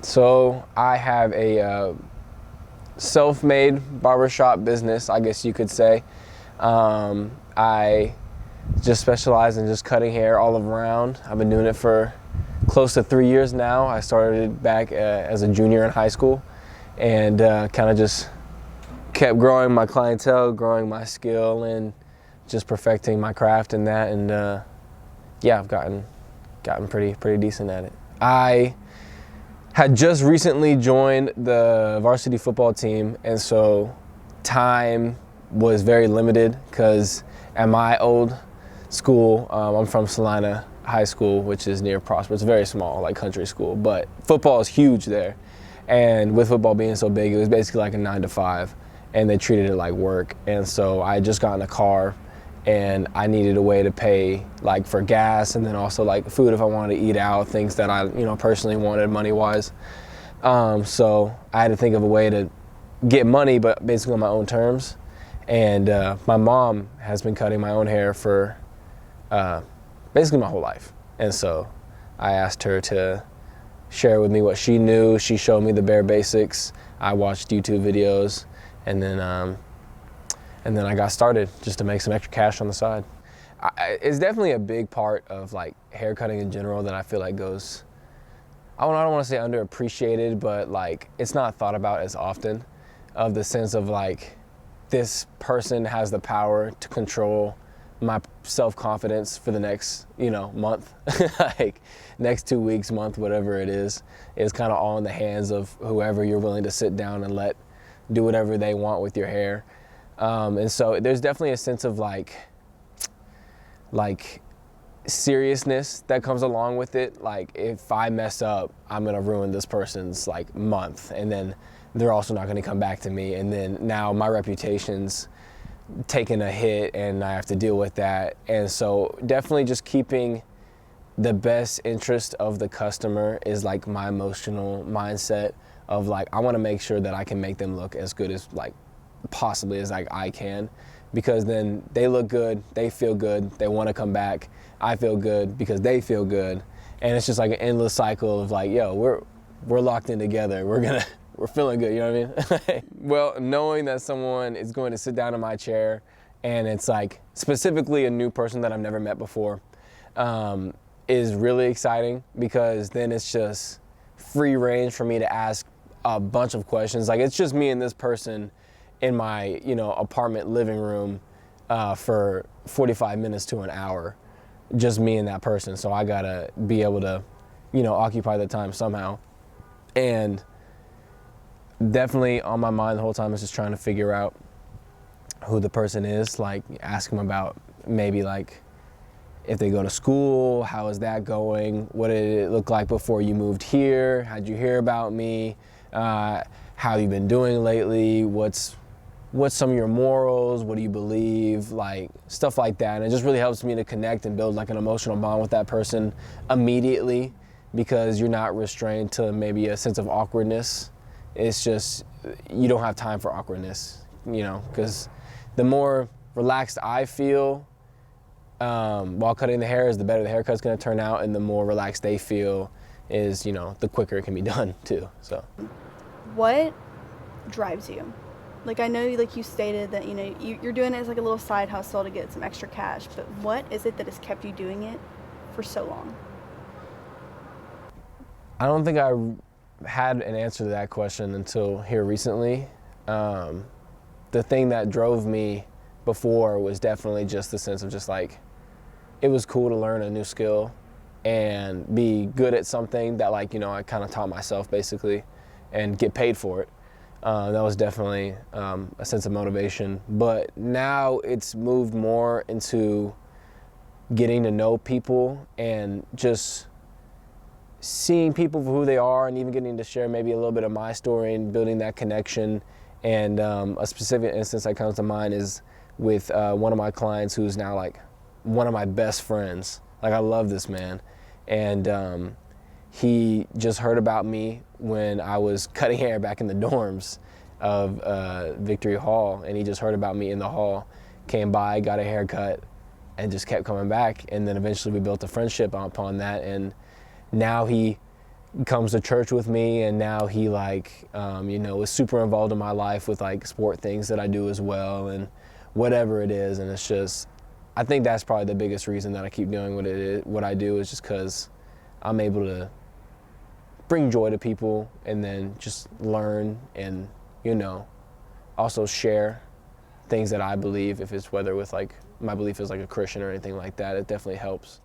So I have a self-made barbershop business, I guess you could say. I just specialize in just cutting hair all around. I've been doing it for close to 3 years now. I started back as a junior in high school and kind of just kept growing my clientele, growing my skill, and just perfecting my craft in that. And yeah, I've gotten pretty decent at it. I had just recently joined the varsity football team, and so time was very limited because at my old school, I'm from Salina High School, which is near Prosper. It's very small, like country school, but football is huge there. And with football being so big, it was basically like a 9 to 5, and they treated it like work. And so I had just gotten a car, and I needed a way to pay like for gas and then also like food if I wanted to eat out, things that I personally wanted money-wise. So I had to think of a way to get money, but basically on my own terms. And my mom has been cutting my own hair for basically my whole life. And so I asked her to share with me what she knew. She showed me the bare basics. I watched YouTube videos, and then I got started just to make some extra cash on the side. It's definitely a big part of like hair cutting in general that I feel like goes, I don't want to say underappreciated, but like it's not thought about as often, of the sense of like this person has the power to control my self-confidence for the next, month, like next 2 weeks, month, whatever it is kind of all in the hands of whoever you're willing to sit down and let do whatever they want with your hair. And so there's definitely a sense of like seriousness that comes along with it. Like if I mess up, I'm gonna ruin this person's like month, and then they're also not gonna come back to me, and then now my reputation's taking a hit and I have to deal with that. And so definitely just keeping the best interest of the customer is like my emotional mindset of like, I wanna make sure that I can make them look as good as like possibly as like I can, because then they look good, they feel good, they want to come back, I feel good because they feel good, and it's just like an endless cycle of like, yo, we're locked in together, we're feeling good, you know what I mean? Well, knowing that someone is going to sit down in my chair and it's like specifically a new person that I've never met before is really exciting, because then it's just free range for me to ask a bunch of questions. Like it's just me and this person in my apartment living room for 45 minutes to an hour, just me and that person. So I gotta be able to occupy the time somehow. And definitely on my mind the whole time is just trying to figure out who the person is, like ask them about maybe like if they go to school, how is that going, what did it look like before you moved here, how'd you hear about me, how have you been doing lately, what's some of your morals, what do you believe, like stuff like that. And it just really helps me to connect and build like an emotional bond with that person immediately, because you're not restrained to maybe a sense of awkwardness. It's just, you don't have time for awkwardness, because the more relaxed I feel while cutting the hair is the better the haircut's gonna turn out, and the more relaxed they feel is, the quicker it can be done too, so. What drives you? Like I know, like you stated that you're doing it as like a little side hustle to get some extra cash, but what is it that has kept you doing it for so long? I don't think I had an answer to that question until here recently. The thing that drove me before was definitely just the sense of just like, it was cool to learn a new skill and be good at something that like, I kind of taught myself basically and get paid for it. That was definitely a sense of motivation. But now it's moved more into getting to know people and just seeing people for who they are, and even getting to share maybe a little bit of my story and building that connection. And a specific instance that comes to mind is with one of my clients who's now like one of my best friends. Like I love this man. And he just heard about me when I was cutting hair back in the dorms of Victory Hall, and he just heard about me in the hall, came by, got a haircut, and just kept coming back. And then eventually we built a friendship upon that, and now he comes to church with me, and now he like is super involved in my life with like sport things that I do as well, and whatever it is. And it's just, I think that's probably the biggest reason that I keep doing what I do, is just because I'm able to bring joy to people and then just learn and also share things that I believe, if it's whether with like my belief as like a Christian or anything like that. It definitely helps.